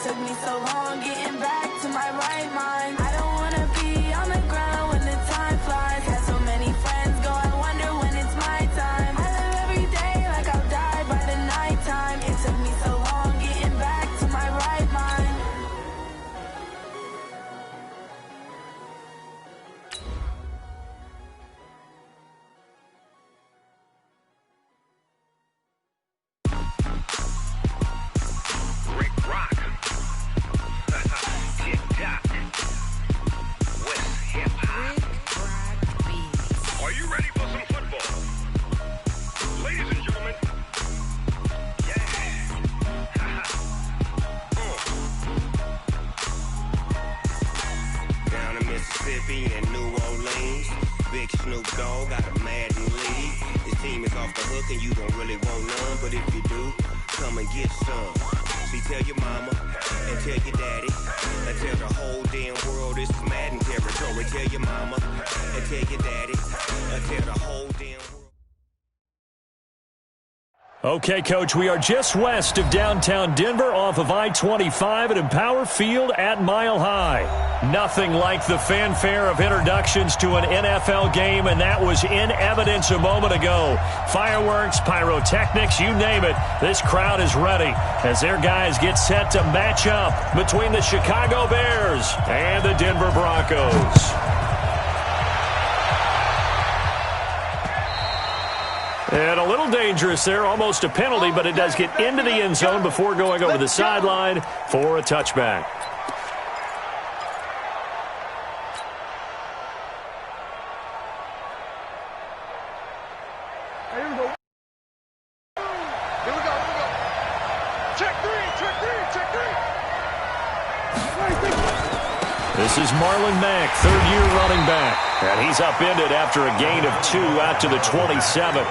took me so long getting back to my right mind. I don't wanna be on the ground when the time flies. Had so many friends go, I wonder when it's my time. I live every day like I'll die by the nighttime. It took me so long getting back to my right mind. And New Orleans, Big Snoop Dogg got a Madden lead. This team is off the hook and you don't really want none, but if you do, come and get some. See, tell your mama and tell your daddy and tell the whole damn world this is Madden territory. Tell your mama and tell your daddy and tell the whole damn world. Okay, Coach, we are just west of downtown Denver off of I-25 at Empower Field at Mile High. Nothing like the fanfare of introductions to an NFL game, and that was in evidence a moment ago. Fireworks, pyrotechnics, you name it. This crowd is ready as their guys get set to match up between the Chicago Bears and the Denver Broncos. And a little dangerous there, almost a penalty, but it does get into the end zone before going over the sideline for a touchback. Here we go. Here we go. Check three. This is Marlon Mack, third-year running back. And he's upended after a gain of 2 out to the 27.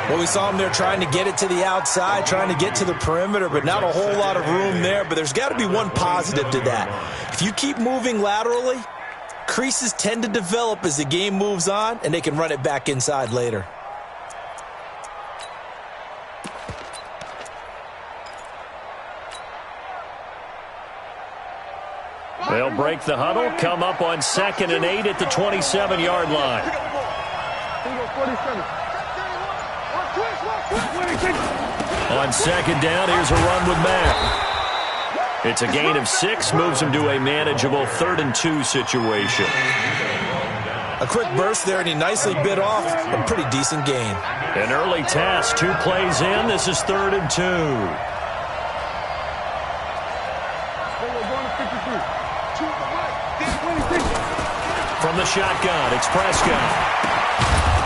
Well, we saw him there trying to get it to the outside, trying to get to the perimeter, but not a whole lot of room there. But there's got to be one positive to that. If you keep moving laterally, creases tend to develop as the game moves on, and they can run it back inside later. They'll break the huddle, come up on 2nd and 8 at the 27-yard line. On 2nd down, here's a run with Mack. It's a gain of 6, moves him to a manageable 3rd and 2 situation. A quick burst there, and he nicely bit off a pretty decent gain. An early task, 2 plays in. This is 3rd and 2. From the shotgun, it's Prescott.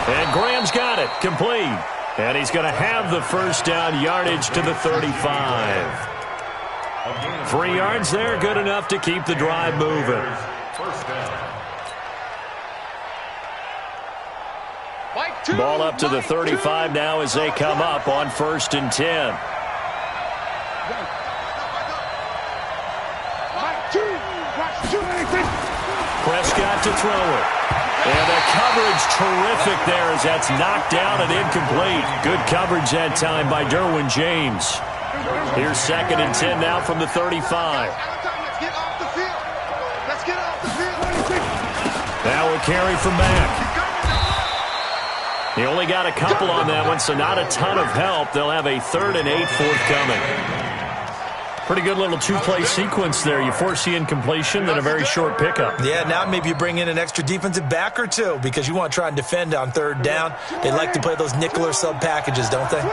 And Graham's got it, complete. And he's going to have the first down, yardage to the 35. 3 yards there, good enough to keep the drive moving. Ball up to the 35 now as they come up on 1st and 10. Prescott to throw it. And the coverage terrific there as that's knocked down and incomplete. Good coverage that time by Derwin James. Here's 2nd and 10 now from the 35. Now a carry from Mack. He only got a couple on that one, so not a ton of help. They'll have a 3rd and 8 forthcoming. Pretty good little 2-play sequence there. You force the incompletion, then a very short pickup. Yeah, now maybe you bring in an extra defensive back or two because you want to try and defend on 3rd down. They like to play those nickel or sub packages, don't they? On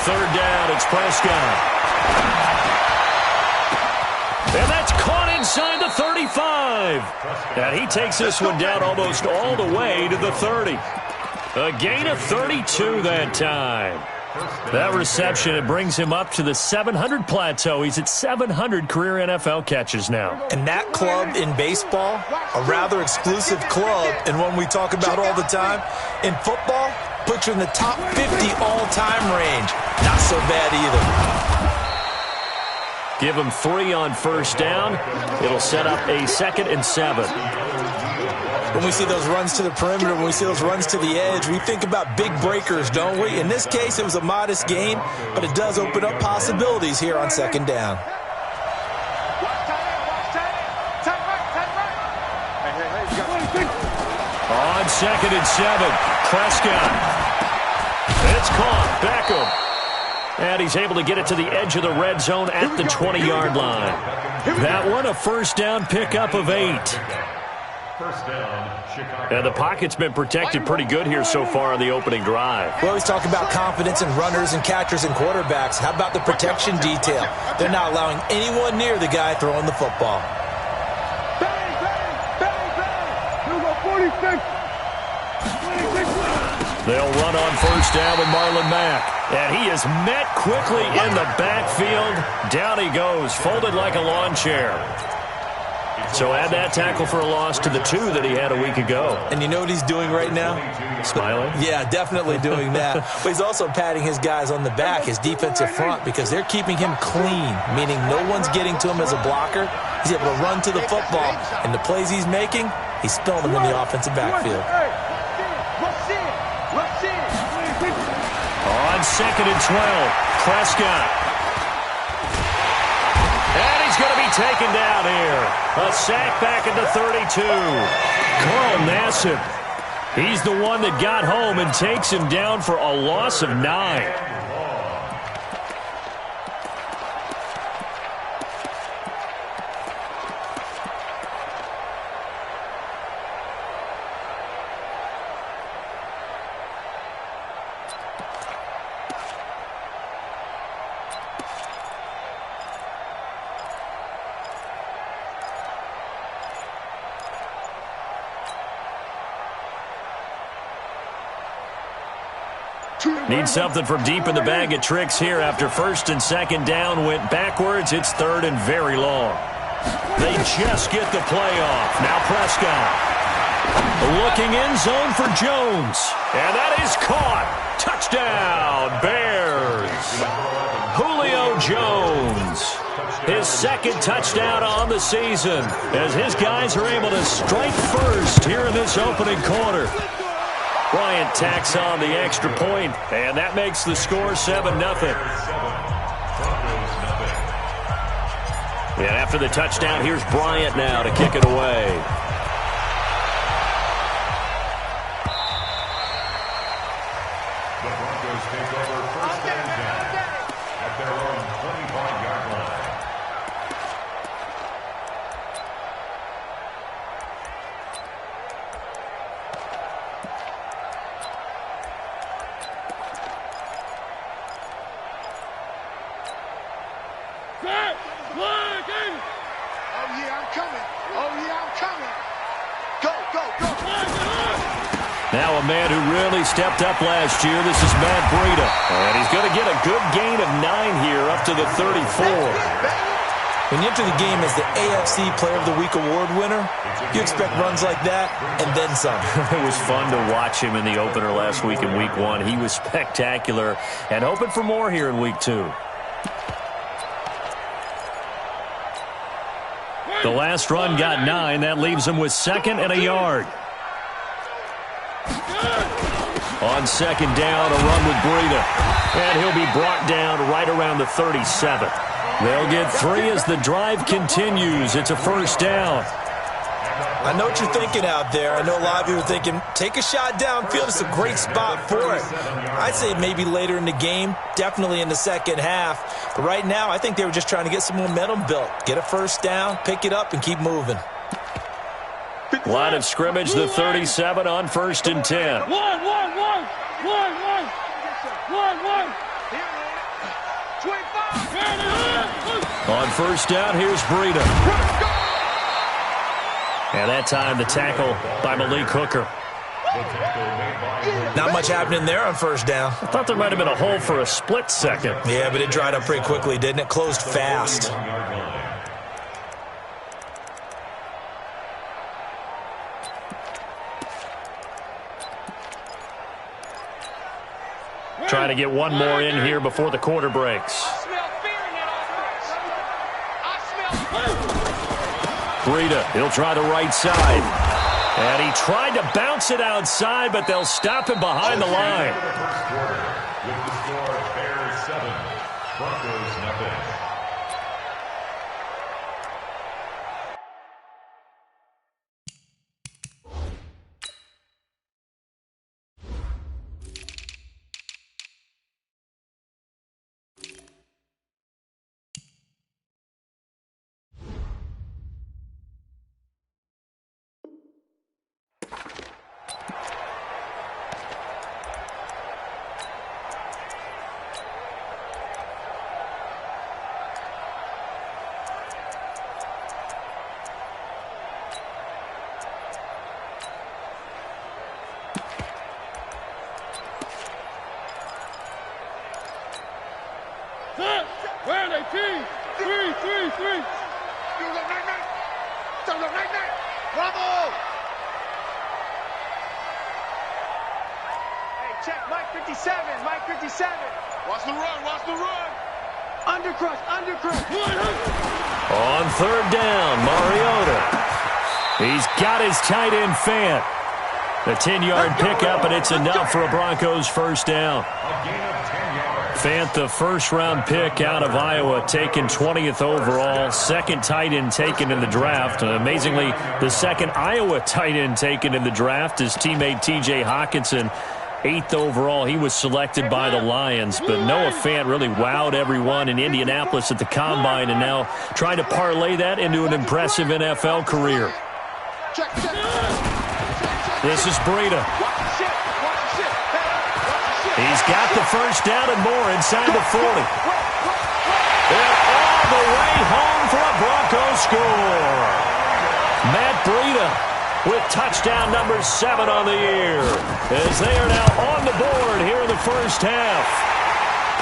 3rd down, it's Prescott. And that's caught inside the 35. And he takes this one down almost all the way to the 30. A gain of 32 that time. That reception, it brings him up to the 700 plateau. He's at 700 career NFL catches now. And that club in baseball, a rather exclusive club, and one we talk about all the time. In football, puts you in the top 50 all-time range. Not so bad either. Give him 3 on first down. It'll set up a 2nd and 7. When we see those runs to the perimeter, when we see those runs to the edge, we think about big breakers, don't we? In this case, it was a modest gain, but it does open up possibilities here on 2nd down. On 2nd and 7, Prescott. It's caught. Beckham. And he's able to get it to the edge of the red zone at the 20-yard line. That one, a first down pickup of 8. And the pocket's been protected pretty good here so far on the opening drive. We always talk about confidence in runners and catchers and quarterbacks. How about the protection detail? They're not allowing anyone near the guy throwing the football. They'll run on first down with Marlon Mack. And he is met quickly in the backfield. Down he goes, folded like a lawn chair. So add that tackle for a loss to the 2 that he had a week ago. And you know what he's doing right now? Smiling? Yeah, definitely doing that. But he's also patting his guys on the back, his defensive front, because they're keeping him clean, meaning no one's getting to him as a blocker. He's able to run to the football, and the plays he's making, he's spilling them in the offensive backfield. On 2nd and 12, Prescott. And he's going to be taken down here. A sack back at the 32. Carl Nassib. He's the one that got home and takes him down for a loss of 9. Need something from deep in the bag of tricks here after 1st and 2nd down went backwards. It's 3rd and very long. They just get the play off. Now Prescott. Looking in zone for Jones. And that is caught. Touchdown, Bears. Julio Jones. His 2nd touchdown on the season as his guys are able to strike first here in this opening quarter. Bryant tacks on the extra point, and that makes the score 7-0. And after the touchdown, here's Bryant now to kick it away. The Broncos take over 1st and 10 at their own 25-yard line. Now a man who really stepped up last year. This is Matt Breida. And he's going to get a good gain of 9 here up to the 34. When you enter the game as the AFC Player of the Week award winner, you expect runs like that and then some. It was fun to watch him in the opener last week in Week 1. He was spectacular and hoping for more here in Week 2. The last run got 9. That leaves him with 2nd and a yard. On 2nd down, a run with Breida. And he'll be brought down right around the 37. They'll get 3 as the drive continues. It's a first down. I know what you're thinking out there. I know a lot of you are thinking, take a shot downfield. It's a great spot for it. I'd say maybe later in the game, definitely in the second half. But right now, I think they were just trying to get some momentum built. Get a first down, pick it up, and keep moving. Line of scrimmage, the 37 on 1st and 10. On first down, here's Breida. And that time, the tackle by Malik Hooker. Not much happening there on first down. I thought there might have been a hole for a split second. Yeah, but it dried up pretty quickly, didn't it? Closed fast. Trying to get one more in here before the quarter breaks. Breida, he'll try the right side. And he tried to bounce it outside, but they'll stop him behind the line. First quarter, with the score Bears 7, Broncos nothing. Where are they, team? Three. Bravo! Hey, check, Mike 57. Watch the run. Undercrush. On third down, Mariota. He's got his tight end Fant. The 10-yard pickup, and it's enough for a Broncos first down. A gain of 10 yards. Fant, the first-round pick out of Iowa, taken 20th overall, second tight end taken in the draft. Amazingly, the second Iowa tight end taken in the draft is teammate T.J. Hawkinson. 8th overall, he was selected by the Lions, but Noah Fant really wowed everyone in Indianapolis at the Combine and now trying to parlay that into an impressive NFL career. This is Breida. He's got the first down and more inside the 40. And all the way home for a Broncos score. Matt Breida with touchdown number 7 on the year, as they are now on the board here in the first half.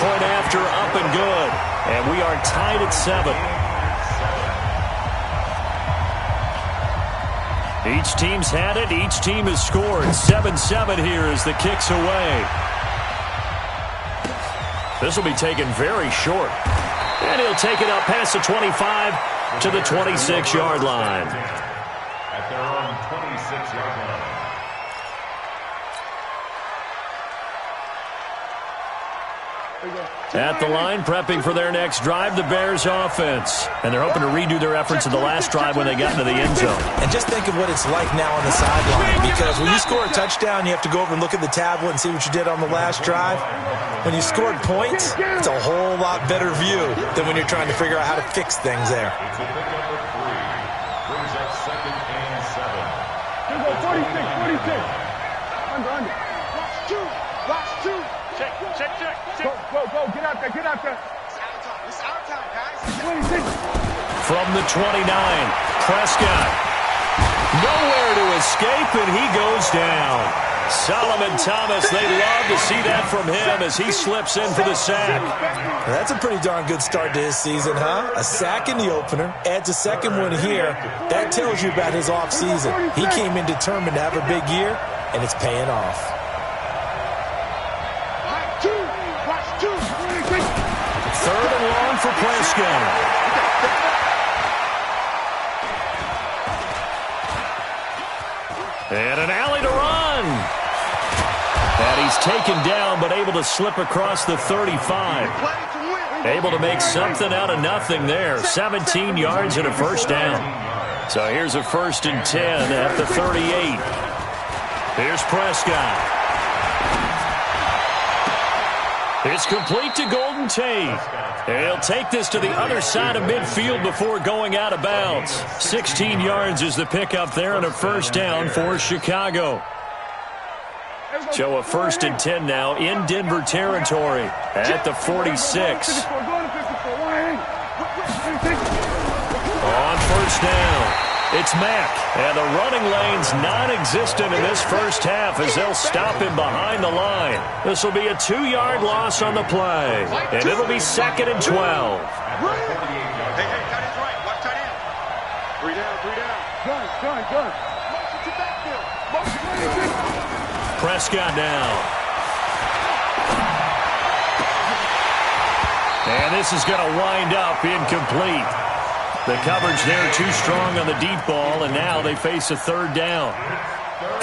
Point after up and good, and we are tied at 7. Each team's had it. Each team has scored. 7-7 here as the kick's away. This will be taken very short. And he'll take it up past the 25 to the 26-yard line. At their own 26-yard line. At the line, prepping for their next drive, the Bears offense. And they're hoping to redo their efforts in the last drive when they got into the end zone. And just think of what it's like now on the sideline, because when you score a touchdown, you have to go over and look at the tablet and see what you did on the last drive. When you scored points, it's a whole lot better view than when you're trying to figure out how to fix things there. It's a pickup of 3. Brings up 2nd and 7. 46. Under. Watch two. Check. Go. Get out there. It's our time, guys. 26. From the 29, Prescott. Nowhere to escape, and he goes down. Solomon Thomas, they love to see that from him as he slips in for the sack. That's a pretty darn good start to his season, huh? A sack in the opener, adds a second one here. That tells you about his offseason. He came in determined to have a big year, and it's paying off. Third and long for Prescott. And an alley to run. And he's taken down, but able to slip across the 35. Able to make something out of nothing there. 17 yards and a first down. So here's a 1st and 10 at the 38. Here's Prescott. It's complete to Golden Tate. He'll take this to the other side of midfield before going out of bounds. 16 yards is the pickup there and a first down for Chicago. So a 1st and 10 now in Denver territory at the 46. On first down, it's Mack. And the running lane's non-existent in this first half as they'll stop him behind the line. This will be a 2-yard loss on the play. And it'll be 2nd and 12. Hey, tight end's right. Watch tight end. 3 down. Gun. Motion to backfield. Prescott now. And this is going to wind up incomplete. The coverage there too strong on the deep ball, and now they face a third down.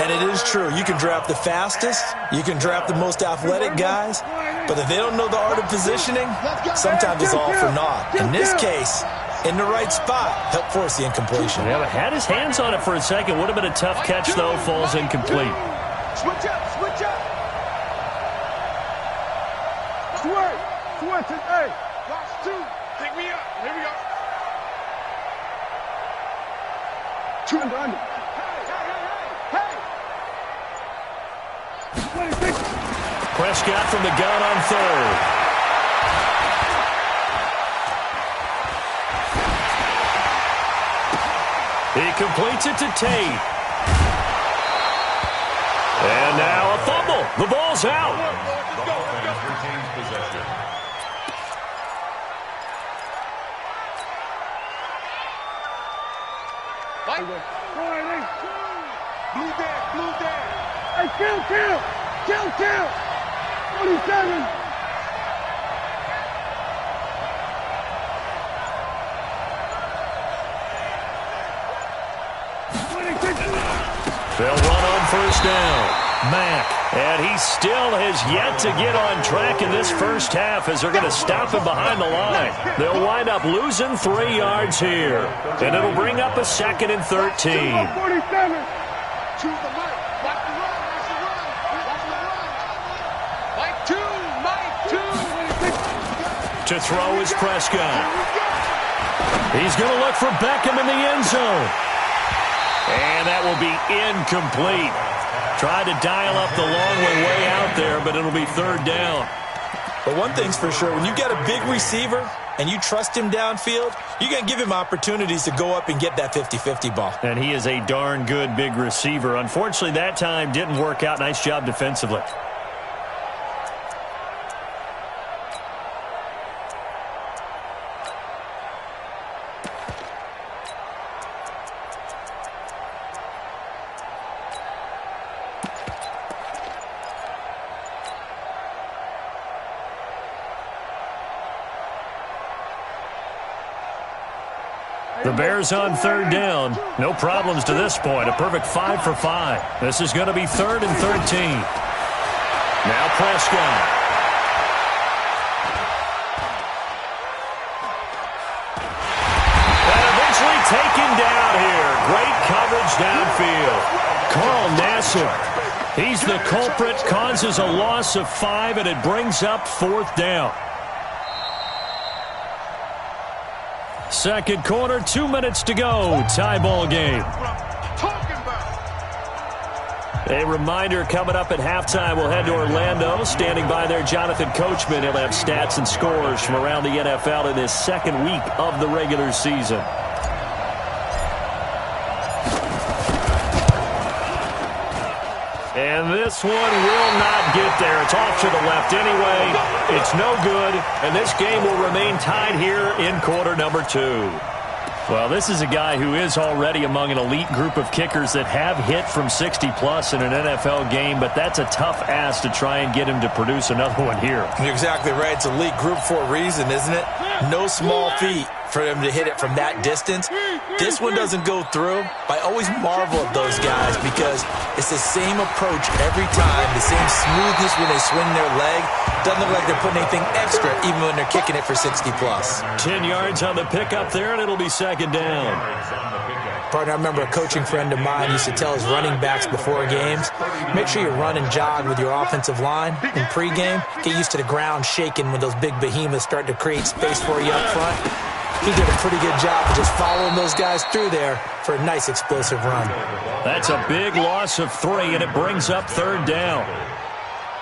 And it is true. You can draft the fastest. You can draft the most athletic guys. But if they don't know the art of positioning, sometimes it's all for naught. In this case, in the right spot, help force the incompletion. Yeah, but had his hands on it for a second. Would have been a tough catch, though. Falls incomplete. Switch up, switch up. Switch it, hey. Watch two. Pick me up. Here we go. Two under. Hey. Prescott from the gun on third. He completes it to Tate. And now a fumble. The ball's out. The offense retains possession. Blue there. Hey, kill. 47. They'll run on first down. Mack. And he still has yet to get on track in this first half as they're going to stop him behind the line. They'll wind up losing 3 yards here. And it'll bring up a 2nd and 13. 47. To throw is Prescott. He's going to look for Beckham in the end zone. And that will be incomplete. Tried to dial up the long way out there, but it'll be third down. But one thing's for sure, when you get a big receiver and you trust him downfield, you're going to give him opportunities to go up and get that 50-50 ball. And he is a darn good big receiver. Unfortunately, that time didn't work out. Nice job defensively. The Bears on third down. No problems to this point. A perfect 5 for 5. This is going to be 3rd and 13. Now Prescott. And eventually taken down here. Great coverage downfield. Carl Nassib. He's the culprit. Causes a loss of 5, and it brings up 4th down. Second quarter, 2 minutes to go. Tie ball game. A reminder coming up at halftime. We'll head to Orlando. Standing by there, Jonathan Coachman. He'll have stats and scores from around the NFL in this second week of the regular season. And this one will not get there. It's off to the left anyway. It's no good, and this game will remain tied here in quarter number 2. Well, this is a guy who is already among an elite group of kickers that have hit from 60-plus in an NFL game, but that's a tough ask to try and get him to produce another one here. You're exactly right. It's elite group for a reason, isn't it? No small feat for him to hit it from that distance. This one doesn't go through. I always marvel at those guys because it's the same approach every time, the same smoothness when they swing their leg. Doesn't look like they're putting anything extra even when they're kicking it for 60-plus. 10 yards on the pickup there, and it'll be second down. Partner, I remember a coaching friend of mine used to tell his running backs before games, make sure you run and jog with your offensive line in pregame. Get used to the ground shaking when those big behemoths start to create space for you up front. He did a pretty good job of just following those guys through there for a nice explosive run. That's a big loss of 3, and it brings up third down.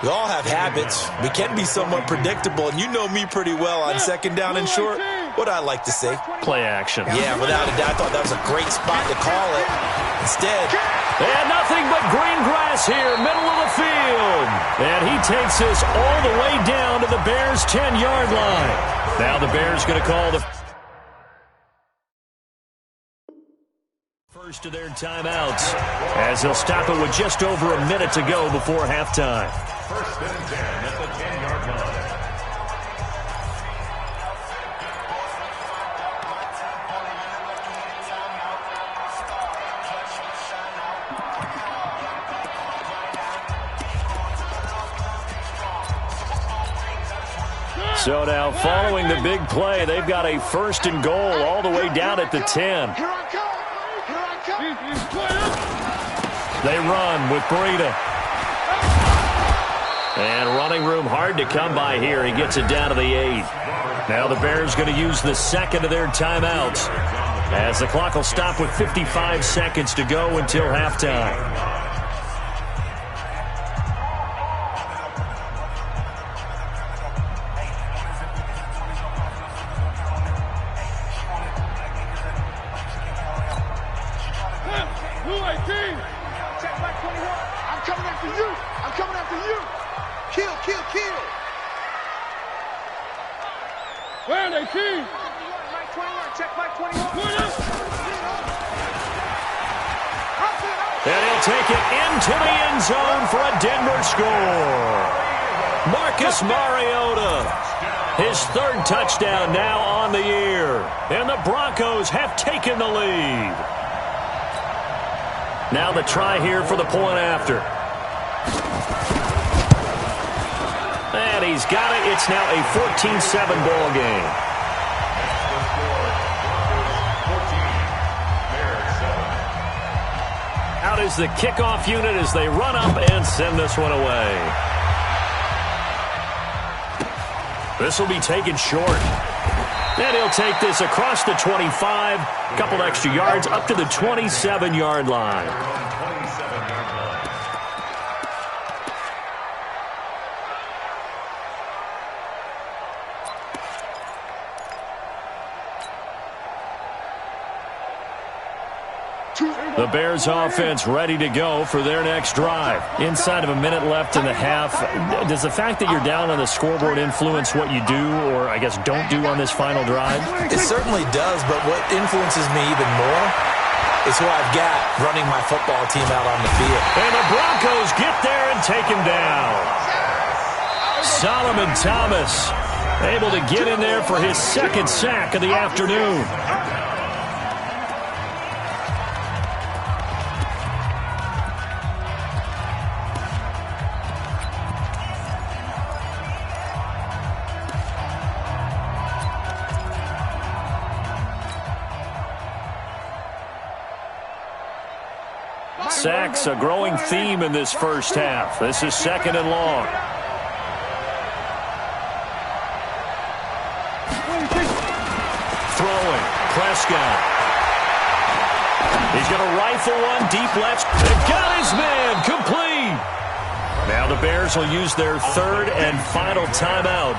We all have habits. We can be somewhat predictable, and you know me pretty well on second down and short. What I like to say? Play action. Yeah, without a doubt. I thought that was a great spot to call it. Instead, and nothing but green grass here, middle of the field. And he takes this all the way down to the Bears' 10-yard line. Now the Bears going to call the first of their timeouts as they'll stop it with just over a minute to go before halftime. First and 10 at the 10-yard line. So now following the big play, they've got a 1st and goal all the way down at the 10. Here I come. Here I come. They run with Breida. And running room hard to come by here. He gets it down to the 8. Now the Bears going to use the second of their timeouts, as the clock will stop with 55 seconds to go until halftime. Check back 21. I'm coming after you. I'm coming after you. Kill, kill, kill. Where are they, team? Mike 21. Check Mike 21. And he'll take it into the end zone for a Denver score. Marcus Mariota, his 3rd touchdown now on the year. And the Broncos have taken the lead. Now the try here for the point after. And he's got it. It's now a 14-7 ball game. Out is the kickoff unit as they run up and send this one away. This will be taken short. And he'll take this across the 25. A couple extra yards up to the 27-yard line. The Bears offense ready to go for their next drive. Inside of a minute left in the half. Does the fact that you're down on the scoreboard influence what you do, or I guess don't do on this final drive? It certainly does, but what influences me even more is who I've got running my football team out on the field. And the Broncos get there and take him down. Solomon Thomas able to get in there for his 2nd sack of the afternoon. Sacks, a growing theme in this first half. This is 2nd and long. Throwing, Prescott. He's going to rifle one deep left. They've got his man, complete. Now the Bears will use their 3rd and final timeout,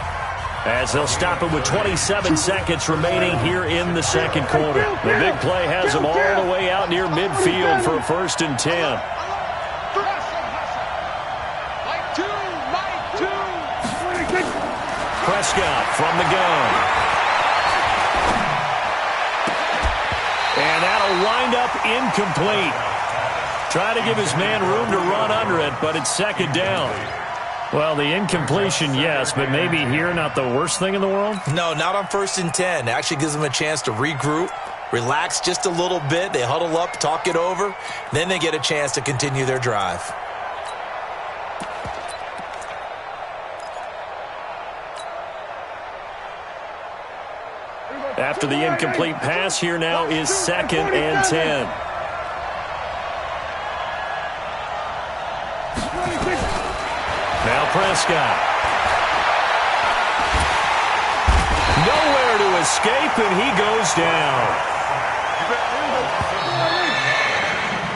as they'll stop it with 27 seconds remaining here in the 2nd quarter. The big play has them all the way out near midfield for a 1st and 10. Prescott from the gun. And that'll wind up incomplete. Trying to give his man room to run under it, but it's 2nd down. Well, the incompletion, yes, but maybe here not the worst thing in the world? No, not on 1st and 10. It actually gives them a chance to regroup, relax just a little bit. They huddle up, talk it over. Then they get a chance to continue their drive. After the incomplete pass, here now is 2nd and 10. Now Prescott. Nowhere to escape, and he goes down.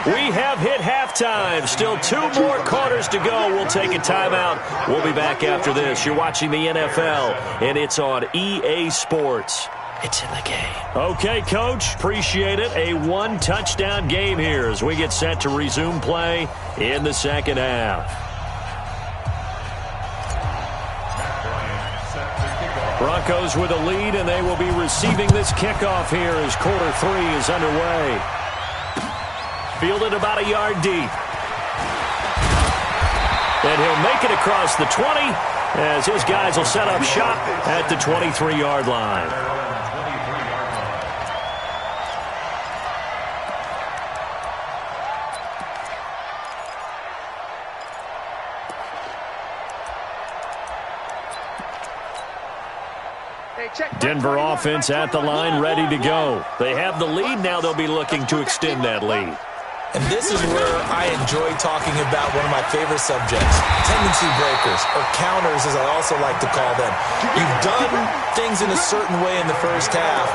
We have hit halftime. Still 2 more quarters to go. We'll take a timeout. We'll be back after this. You're watching the NFL, and it's on EA Sports. It's in the game. Okay, Coach. Appreciate it. A 1-touchdown game here as we get set to resume play in the 2nd half. Broncos with a lead, and they will be receiving this kickoff here as quarter 3 is underway. Fielded about a yard deep. And he'll make it across the 20 as his guys will set up shop at the 23-yard line. Denver offense at the line, ready to go. They have the lead. Now they'll be looking to extend that lead. And this is where I enjoy talking about one of my favorite subjects, tendency breakers, or counters as I also like to call them. You've done things in a certain way in the first half,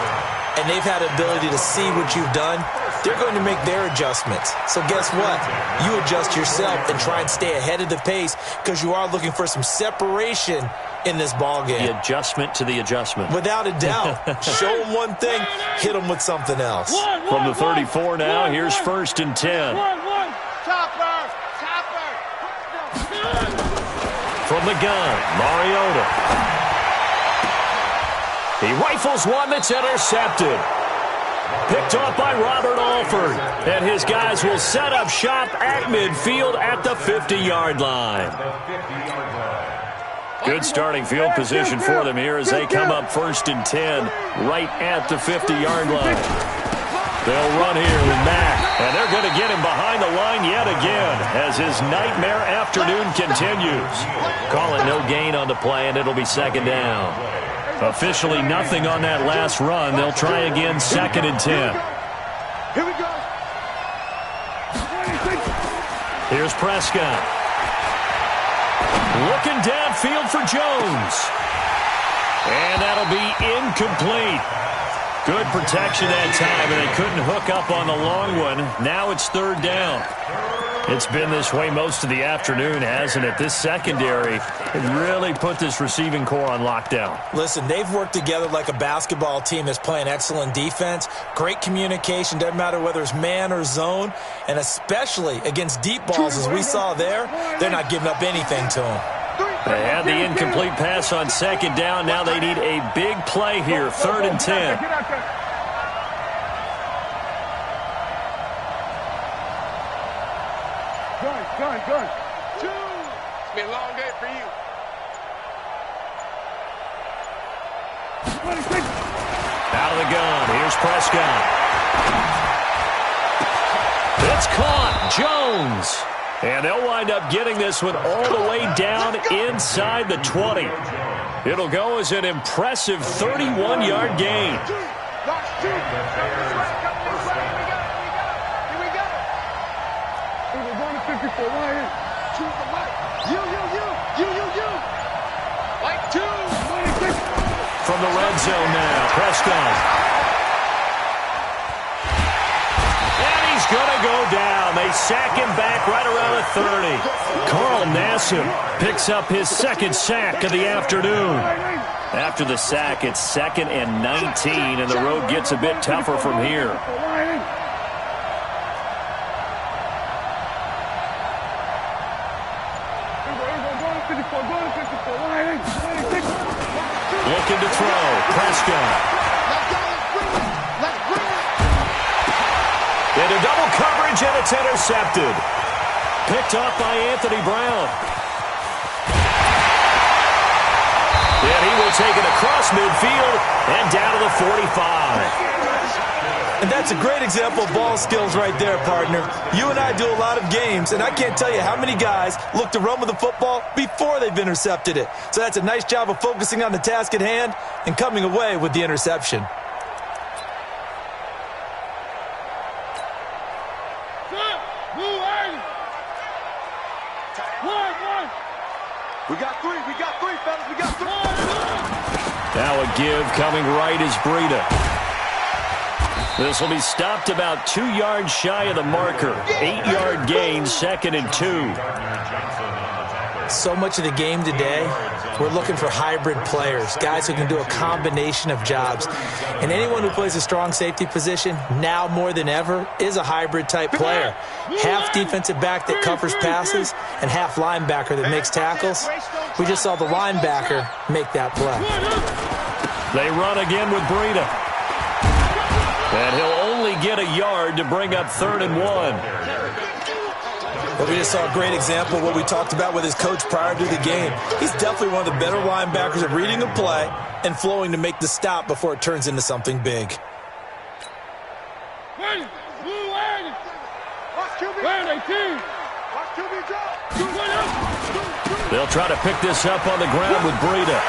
and they've had the ability to see what you've done. They're going to make their adjustments. So guess what? You adjust yourself and try and stay ahead of the pace because you are looking for some separation in this ballgame. The adjustment to the adjustment. Without a doubt. Show them one thing, hit them with something else. From the 34 now, here's 1st and 10. Chopper! From the gun, Mariota. He rifles one that's intercepted. Picked off by Robert Alford. And his guys will set up shop at midfield at the 50-yard line. Good starting field position for them here as they come up 1st and 10 right at the 50-yard line. They'll run here with Mack, and they're going to get him behind the line yet again as his nightmare afternoon continues. Call it no gain on the play, and it'll be 2nd down. Officially nothing on that last run. They'll try again 2nd and 10. Here we go. Here's Prescott. Looking downfield for Jones. And that'll be incomplete. Good protection that time, and they couldn't hook up on the long one. Now it's 3rd down. It's been this way most of the afternoon, hasn't it? This secondary really put this receiving core on lockdown. Listen, they've worked together like a basketball team that's playing excellent defense. Great communication, doesn't matter whether it's man or zone. And especially against deep balls, as we saw there, they're not giving up anything to them. They had the incomplete pass on 2nd down. Now they need a big play here, 3rd and 10. Good. 2. It's been a long day for you. Out of the gun. Here's Prescott. It's caught. Jones. And they'll wind up getting this one all the way down inside the 20. It'll go as an impressive 31-yard gain. From the red zone now, Prescott. And he's going to go down. They sack him back right around the 30. Carl Nassib picks up his 2nd sack of the afternoon. After the sack, it's 2nd and 19, and the road gets a bit tougher from here. Looking to throw. Prescott. Into double coverage, and it's intercepted. Picked off by Anthony Brown. And he will take it across midfield and down to the 45. And that's a great example of ball skills right there, partner. You and I do a lot of games, and I can't tell you how many guys look to run with the football before they've intercepted it. So that's a nice job of focusing on the task at hand and coming away with the interception. We got three, fellas. We got 3. Now a give coming right is Breida. This will be stopped about 2 yards shy of the marker. 8-yard gain, 2nd and 2. So much of the game today, we're looking for hybrid players, guys who can do a combination of jobs. And anyone who plays a strong safety position, now more than ever, is a hybrid-type player. Half defensive back that covers passes and half linebacker that makes tackles. We just saw the linebacker make that play. They run again with Breida. And he'll only get a yard to bring up 3rd and 1. But we just saw a great example of what we talked about with his coach prior to the game. He's definitely one of the better linebackers at reading a play and flowing to make the stop before it turns into something big. They'll try to pick this up on the ground with Breida.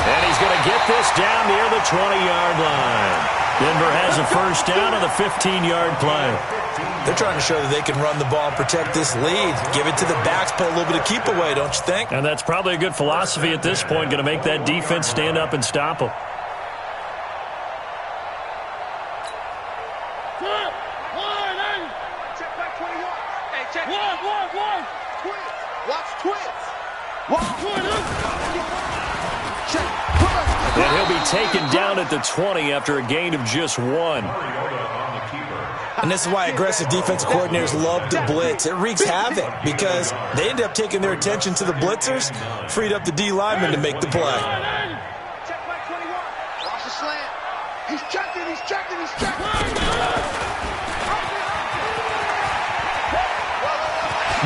And he's going to get this down near the 20-yard line. Denver has a first down on the 15-yard play. They're trying to show that they can run the ball and protect this lead. Give it to the backs, put a little bit of keep away, don't you think? And that's probably a good philosophy at this point, going to make that defense stand up and stop them. And he'll be taken down at the 20 after a gain of just 1. And this is why aggressive defensive coordinators love to blitz. It wreaks havoc because they end up taking their attention to the blitzers, freed up the D lineman to make the play. Check by 21. Watch the slant. He's checking, he's checking, he's checking.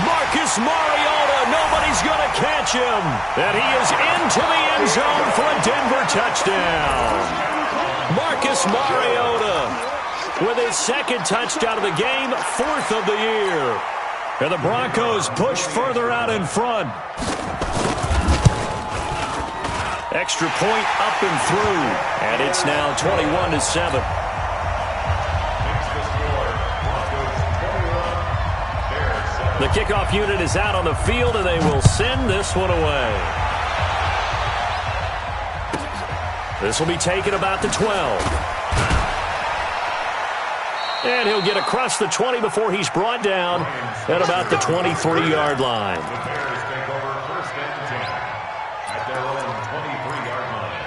Marcus Mariota, nobody's going to catch him. And he is into the end zone for a Denver touchdown. Marcus Mariota with his second touchdown of the game, 4th of the year. And the Broncos push further out in front. Extra point up and through. And it's now 21-7. The kickoff unit is out on the field, and they will send this one away. This will be taken about the 12. And he'll get across the 20 before he's brought down at about the 23-yard line. The Bears take over first and 10 at their own 23-yard line.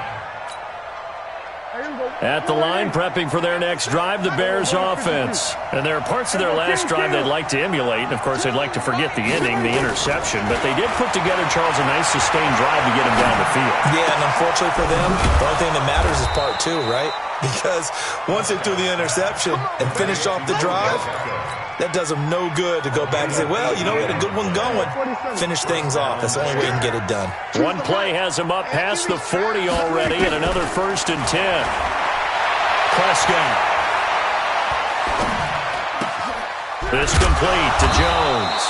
At the line, prepping for their next drive, the Bears offense. And there are parts of their last drive they'd like to emulate. And, of course, they'd like to forget the ending, the interception. But they did put together, Charles, a nice sustained drive to get him down the field. Yeah, and unfortunately for them, the only thing that matters is part 2, right? Because once they threw the interception and finished off the drive, that does them no good to go back and say, well, you know, we had a good one going. Finish things off. That's the only way you can get it done. One play has him up past the 40 already, and another 1st and 10. Prescott. This complete to Jones.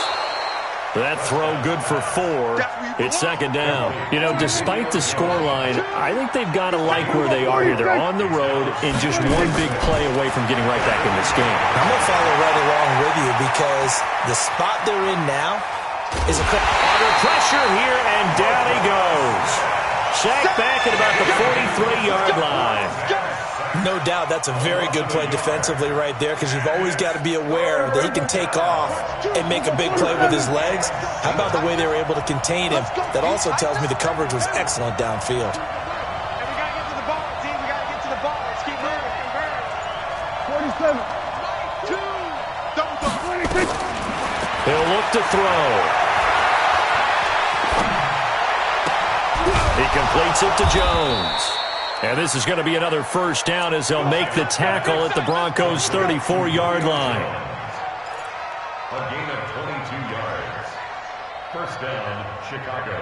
That throw good for 4. It's second down. You know, despite the scoreline, I think they've got to like where they are here. They're on the road and just one big play away from getting right back in this game. I'm going to follow right along with you because the spot they're in now is under pressure here, and down he goes. Sacked back at about the 43-yard line. No doubt that's a very good play defensively right there because you've always got to be aware that he can take off and make a big play with his legs. How about the way they were able to contain him? That also tells me the coverage was excellent downfield. And we got to get to the ball, team. We got to get to the ball. Let's keep moving. 47. 2. Double. 26. He'll look to throw. He completes it to Jones. And this is going to be another first down as they'll make the tackle at the Broncos' 34-yard line. A gain of 22 yards. First down, Chicago.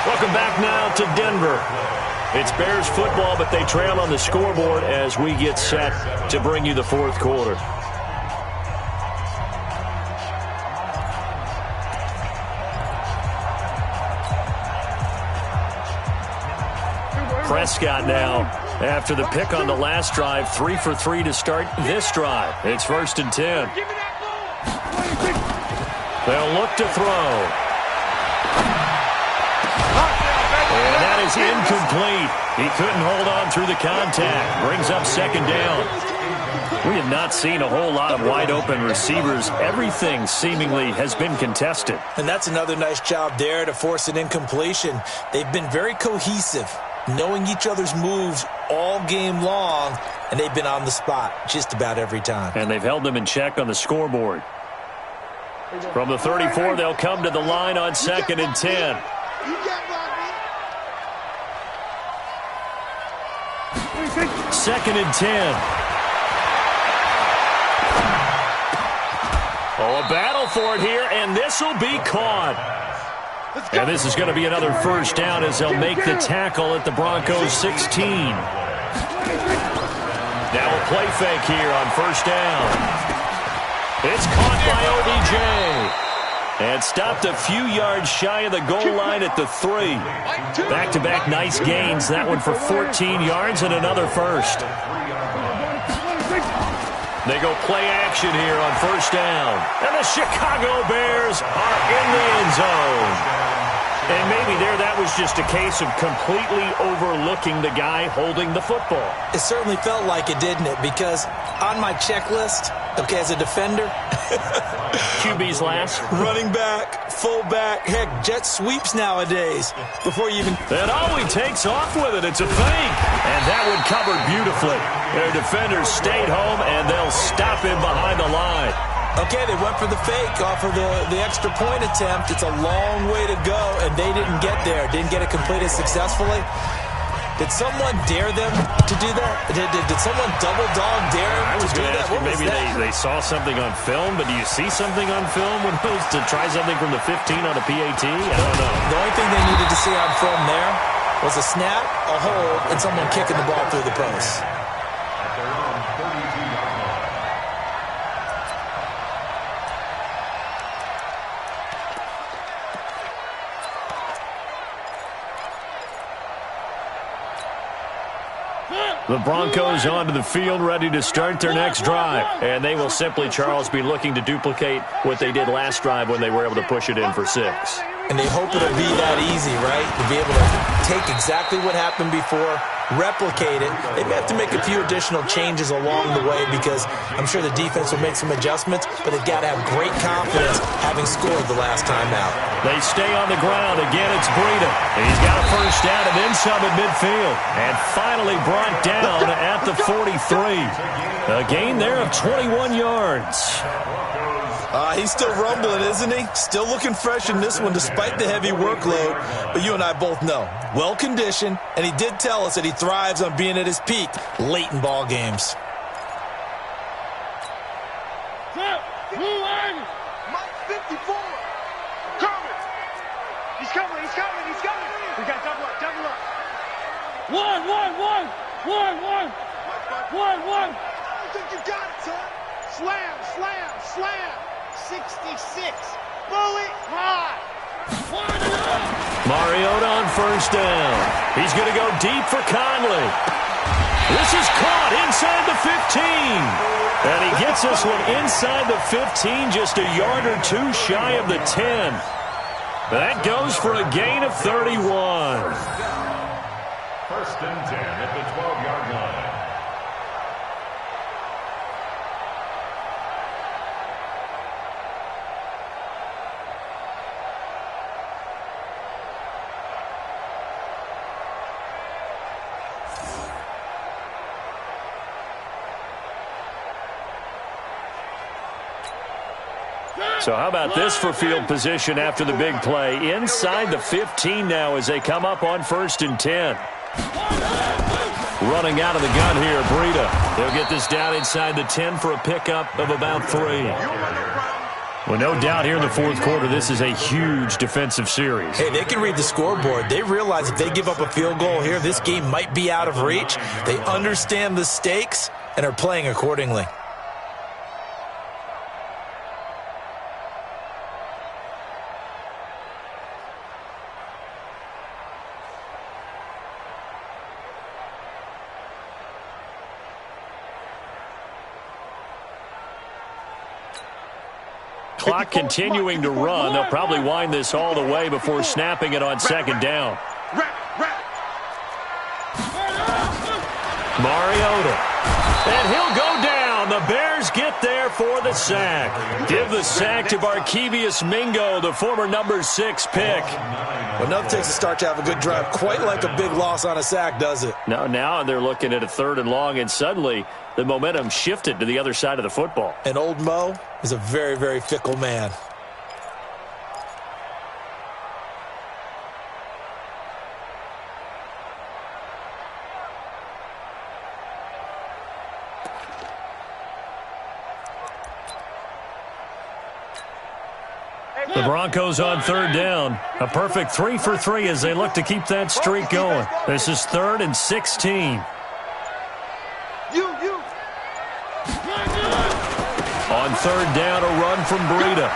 Welcome back now to Denver. It's Bears football, but they trail on the scoreboard as we get set to bring you the 4th quarter. Prescott now, after the pick on the last drive, 3 for 3 to start this drive. It's 1st and 10. They'll look to throw. And that is incomplete. He couldn't hold on through the contact. Brings up second down. We have not seen a whole lot of wide-open receivers. Everything seemingly has been contested. And that's another nice job there to force an incompletion. They've been very cohesive, knowing each other's moves all game long, and they've been on the spot just about every time. And they've held them in check on the scoreboard. From the 34, they'll come to the line on 2nd and 10. Second and 10. Oh, a battle for it here, and this will be caught. And this is going to be another first down as they'll make the tackle at the Broncos' 16. Now a play fake here on first down. It's caught by OBJ. And stopped a few yards shy of the goal line at the 3. Back-to-back nice gains. That one for 14 yards and another first. They go play action here on first down. And the Chicago Bears are in the end zone. And maybe there that was just a case of completely overlooking the guy holding the football. It certainly felt like it, didn't it? Because on my checklist, okay, as a defender, QB's last. Running back, fullback, heck, jet sweeps nowadays. Before you even... And he takes off with it. It's a fake. And that one covered beautifully. Their defenders stayed home, and they'll stop him behind the line. Okay, they went for the fake off of the extra point attempt. It's a long way to go, and they didn't get there. Didn't get it completed successfully. Did someone dare them to do that? Did someone double dog dare them to do that? What was that? They saw something on film, but do you see something on film when it was to try something from the 15 on a PAT? I don't know. The only thing they needed to see on film there was a snap, a hold, and someone kicking the ball through the post. The Broncos onto the field, ready to start their next drive. And they will simply, Charles, be looking to duplicate what they did last drive when they were able to push it in for 6. And they hope it'll be that easy, right? To be able to take exactly what happened before, replicate it. They may have to make a few additional changes along the way because I'm sure the defense will make some adjustments, but they've got to have great confidence having scored the last time out. They stay on the ground. Again, it's Breida. He's got a first down and then some at midfield. And finally brought down at the 43. A gain there of 21 yards. He's still rumbling, isn't he? Still looking fresh in this one despite the heavy workload. But you and I both know, well-conditioned, and he did tell us that he thrives on being at his peak late in ball games. Mike 54. Coming. He's coming. We got double up. One. I think you got it, son. Slam. 66. Bullet high. Mariota on first down. He's going to go deep for Conley. This is caught inside the 15. And he gets this one inside the 15, just a yard or two shy of the 10. That goes for a gain of 31. First and 10 at the 12-yard line. So how about this for field position after the big play? Inside the 15 now as they come up on first and 10. Running out of the gun here, Breida. They'll get this down inside the 10 for a pickup of about 3. Well, no doubt here in the fourth quarter, this is a huge defensive series. Hey, they can read the scoreboard. They realize if they give up a field goal here, this game might be out of reach. They understand the stakes and are playing accordingly. Clock continuing to run. They'll probably wind this all the way before snapping it on second down. Mariota. And he'll go down. The Bears get there for the sack. Give the sack to Barkevious Mingo, the former number 6 pick. Well, nothing takes a start to have a good drive. Quite like a big loss on a sack, does it? Now they're looking at a 3rd and long, and suddenly the momentum shifted to the other side of the football. And old Mo is a very, very fickle man. The Broncos on 3rd down. A perfect 3 for 3 as they look to keep that streak going. This is 3rd and 16. On 3rd down, a run from Breida.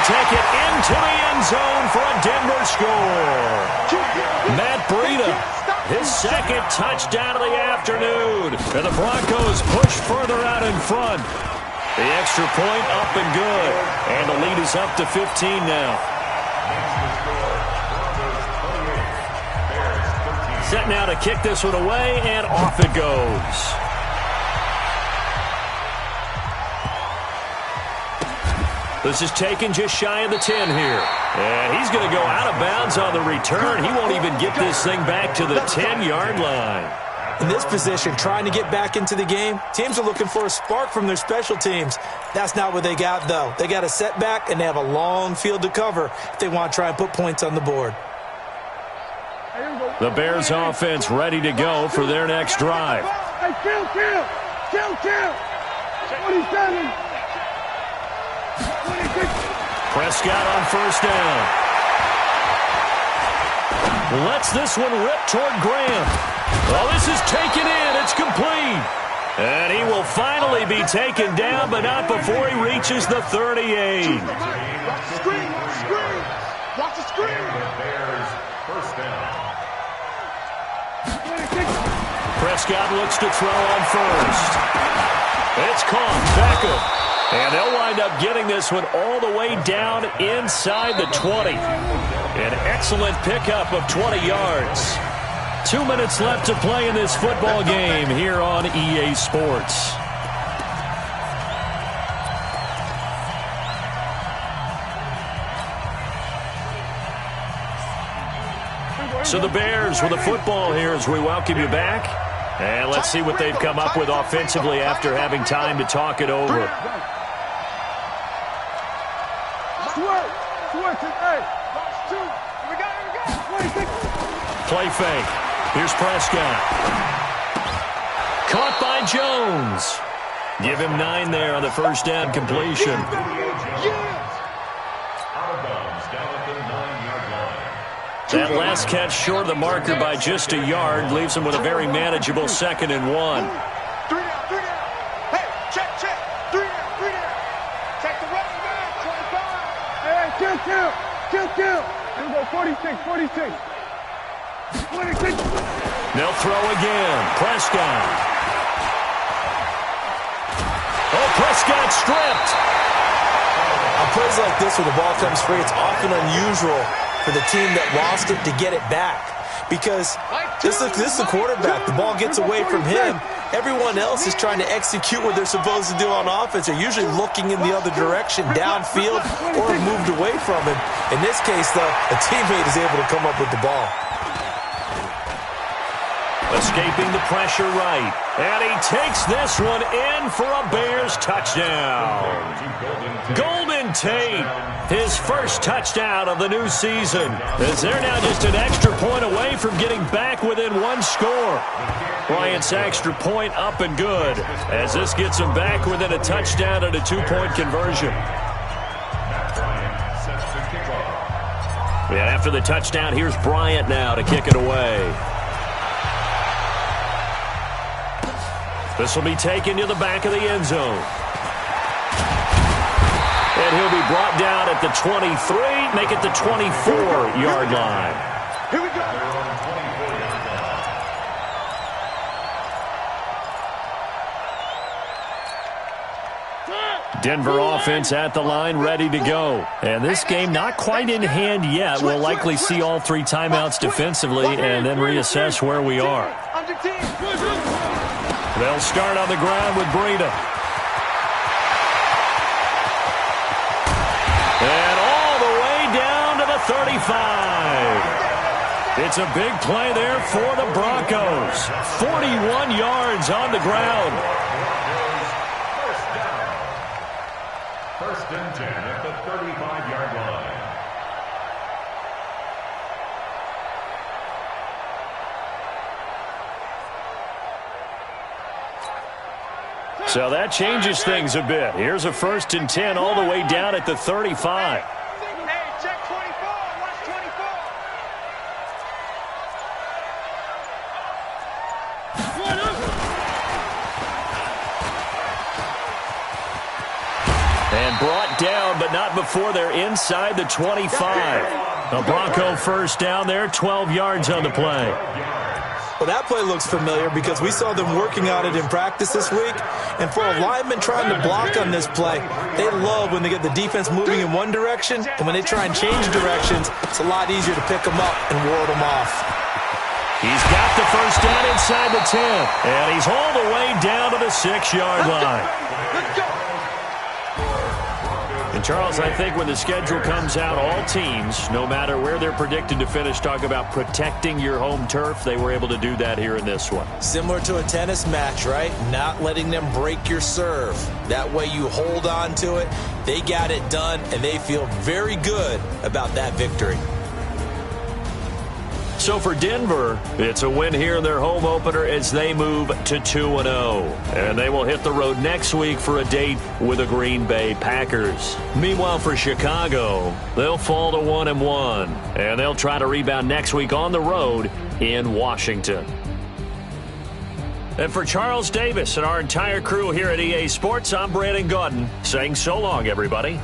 take it into the end zone for a Denver score. Matt Breida, his second touchdown of the afternoon. And the Broncos push further out in front. The extra point up and good. And the lead is up to 15 now. Set now to kick this one away, and off it goes. This is taken just shy of the 10 here. And he's going to go out of bounds on the return. He won't even get this thing back to the 10-yard line. In this position, trying to get back into the game, teams are looking for a spark from their special teams. That's not what they got, though. They got a setback, and they have a long field to cover if they want to try and put points on the board. The Bears offense ready to go for their next drive. Hey, kill. 27. Prescott on first down. Lets this one rip toward Graham. Oh, this is taken in. It's complete. And he will finally be taken down, but not before he reaches the 38. Watch the screen. Watch the screen. Bears first down. Prescott looks to throw on first. It's caught. Beckham. And they'll wind up getting this one all the way down inside the 20. An excellent pickup of 20 yards. 2 minutes left to play in this football game here on EA Sports. So the Bears with the football here as we welcome you back. And let's see what they've come up with offensively after having time to talk it over. Play fake. Here's Prescott. Caught by Jones. Give him 9 there on the first down completion. That last catch short of the marker by just a yard leaves him with a very manageable 2nd and 1. 3 down. Hey, check. 3 down. Check the running back. 25. Hey, kill. Here we go, 46. 26. They'll throw again. Prescott. Oh, Prescott stripped. On plays like this where the ball comes free, it's often unusual for the team that lost it to get it back. Because this is the quarterback. The ball gets away from him. Everyone else is trying to execute what they're supposed to do on offense. They're usually looking in the other direction, downfield, or moved away from him. In this case, though, a teammate is able to come up with the ball. Escaping the pressure right. And he takes this one in for a Bears touchdown. Golden Tate, his first touchdown of the new season. As they're now just an extra point away from getting back within 1 score. Bryant's extra point up and good. As this gets them back within a touchdown and a 2-point conversion. And after the touchdown, here's Bryant now to kick it away. This will be taken to the back of the end zone. And he'll be brought down at the 23, make it the 24-yard line. Here we go. Denver offense at the line, ready to go. And this game not quite in hand yet. We'll likely see all 3 timeouts defensively and then reassess where we are. They'll start on the ground with Breida. And all the way down to the 35. It's a big play there for the Broncos. 41 yards on the ground. First and 10 at the 35-yard line. So that changes things a bit. Here's a 1st and 10 all the way down at the 35. Hey, check 24. Watch 24. And brought down, but not before they're inside the 25. A Bronco first down there, 12 yards on the play. Well, that play looks familiar because we saw them working on it in practice this week. And for a lineman trying to block on this play, they love when they get the defense moving in one direction. And when they try and change directions, it's a lot easier to pick them up and ward them off. He's got the first down inside the 10. And he's all the way down to the 6-yard line. Let's go. And, Charles, I think when the schedule comes out, all teams, no matter where they're predicted to finish, talk about protecting your home turf. They were able to do that here in this one. Similar to a tennis match, right? Not letting them break your serve. That way you hold on to it. They got it done, and they feel very good about that victory. So for Denver, it's a win here in their home opener as they move to 2-0. And they will hit the road next week for a date with the Green Bay Packers. Meanwhile, for Chicago, they'll fall to 1-1. And they'll try to rebound next week on the road in Washington. And for Charles Davis and our entire crew here at EA Sports, I'm Brandon Gaudin saying so long, everybody.